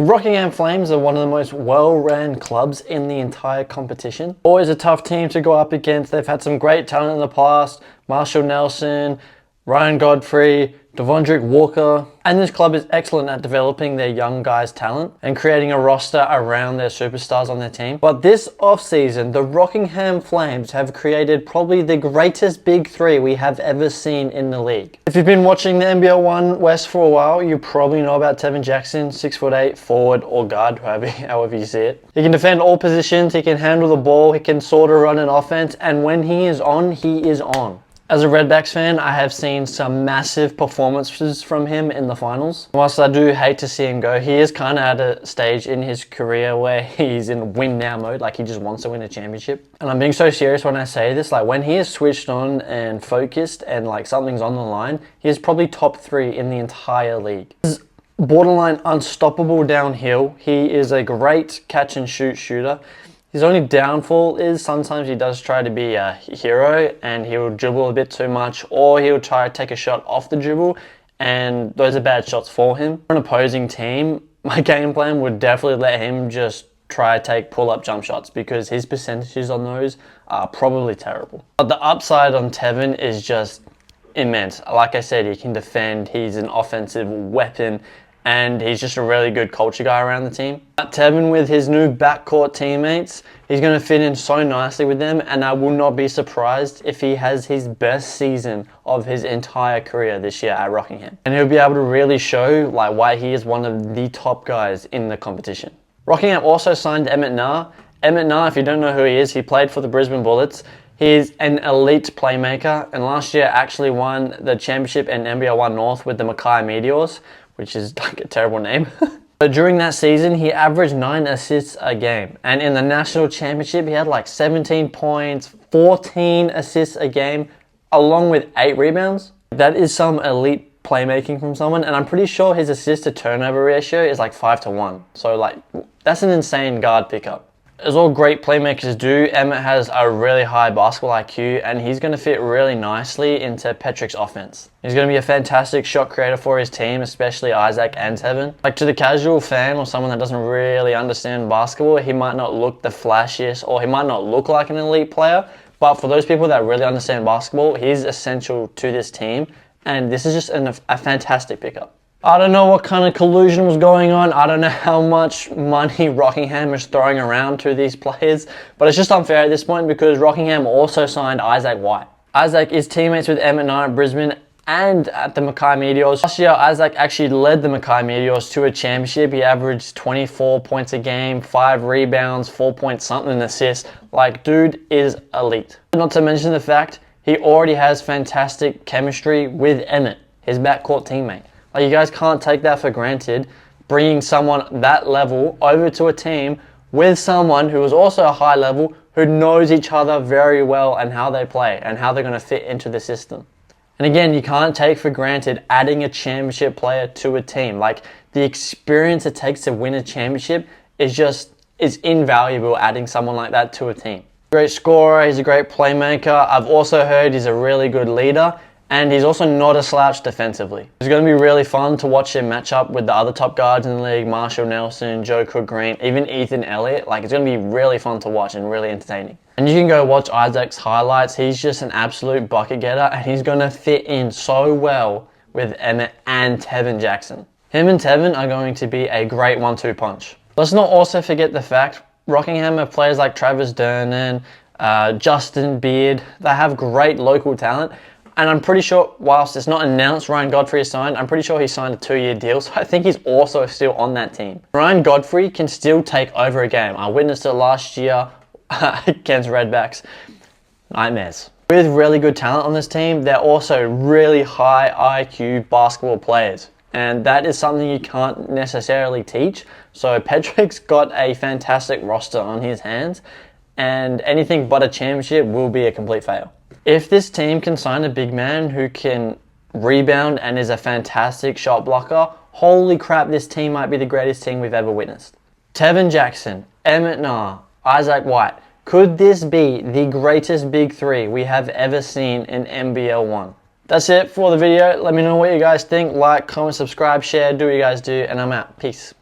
The Rockingham Flames are one of the most well-ran clubs in the entire competition. Always a tough team to go up against. They've had some great talent in the past. Marshall Nelson, Ryan Godfrey, Devondrick Walker, and this club is excellent at developing their young guys' talent and creating a roster around their superstars on their team. But this offseason, the Rockingham Flames have created probably the greatest big three we have ever seen in the league. If you've been watching the NBL1 West for a while, you probably know about Tevin Jackson, 6'8", forward or guard, however you see it. He can defend all positions, he can handle the ball, he can sort of run an offense, and when he is on, he is on. As a Redbacks fan, I have seen some massive performances from him in the finals. Whilst I do hate to see him go, he is kind of at a stage in his career where he's in win now mode, like he just wants to win a championship. And I'm being so serious when I say this, like when he is switched on and focused and like something's on the line, he is probably top 3 in the entire league. He's borderline unstoppable downhill. He is a great catch and shoot shooter. His only downfall is sometimes he does try to be a hero and he'll dribble a bit too much, or he'll try to take a shot off the dribble, and those are bad shots for him. For an opposing team, my game plan would definitely let him just try to take pull-up jump shots because his percentages on those are probably terrible. But the upside on Tevin is just immense. Like I said, he can defend, he's an offensive weapon, and he's just a really good culture guy around the team. But Tevin, with his new backcourt teammates, he's going to fit in so nicely with them, and I will not be surprised if he has his best season of his entire career this year at Rockingham. And he'll be able to really show like why he is one of the top guys in the competition. Rockingham also signed Emmett Nah. Emmett Nah, if you don't know who he is, he played for the Brisbane Bullets. He's an elite playmaker, and last year actually won the championship in NBL1 North with the Mackay Meteors, which is like a terrible name. But during that season, he averaged 9 assists a game. And in the national championship, he had like 17 points, 14 assists a game, along with 8 rebounds. That is some elite playmaking from someone. And I'm pretty sure his assist to turnover ratio is like 5-1. So like, that's an insane guard pickup. As all great playmakers do, Emmett has a really high basketball IQ, and he's going to fit really nicely into Petrick's offense. He's going to be a fantastic shot creator for his team, especially Isaac and Tevin. Like, to the casual fan or someone that doesn't really understand basketball, he might not look the flashiest, or he might not look like an elite player, but for those people that really understand basketball, he's essential to this team, and this is just a fantastic pickup. I don't know what kind of collusion was going on. I don't know how much money Rockingham is throwing around to these players, but it's just unfair at this point because Rockingham also signed Isaac White. Isaac is teammates with Emmett Nah at Brisbane and at the Mackay Meteors. Last year, Isaac actually led the Mackay Meteors to a championship. He averaged 24 points a game, 5 rebounds, 4 point something assists. Like, dude is elite. Not to mention the fact he already has fantastic chemistry with Emmett, his backcourt teammate. Like, you guys can't take that for granted, bringing someone that level over to a team with someone who is also a high level, who knows each other very well and how they play and how they're going to fit into the system. And again, you can't take for granted adding a championship player to a team. Like, the experience it takes to win a championship is invaluable, adding someone like that to a team. Great scorer, he's a great playmaker. I've also heard he's a really good leader. And he's also not a slouch defensively. It's going to be really fun to watch him match up with the other top guards in the league, Marshall Nelson, Joe Cook Green, even Ethan Elliott. Like, it's going to be really fun to watch and really entertaining. And you can go watch Isaac's highlights. He's just an absolute bucket getter, and he's going to fit in so well with Emmett and Tevin Jackson. Him and Tevin are going to be a great 1-2 punch. Let's not also forget the fact Rockingham have players like Travis Dernan, Justin Beard. They have great local talent. And I'm pretty sure, whilst it's not announced Ryan Godfrey is signed, I'm pretty sure he signed a 2-year deal, so I think he's also still on that team. Ryan Godfrey can still take over a game. I witnessed it last year against Redbacks. Nightmares. With really good talent on this team, they're also really high IQ basketball players. And that is something you can't necessarily teach. So Petrick's got a fantastic roster on his hands, and anything but a championship will be a complete fail. If this team can sign a big man who can rebound and is a fantastic shot blocker, holy crap, this team might be the greatest team we've ever witnessed. Tevin Jackson, Emmett Nah, Isaac White. Could this be the greatest big three we have ever seen in NBL1? That's it for the video. Let me know what you guys think. Like, comment, subscribe, share, do what you guys do, and I'm out. Peace.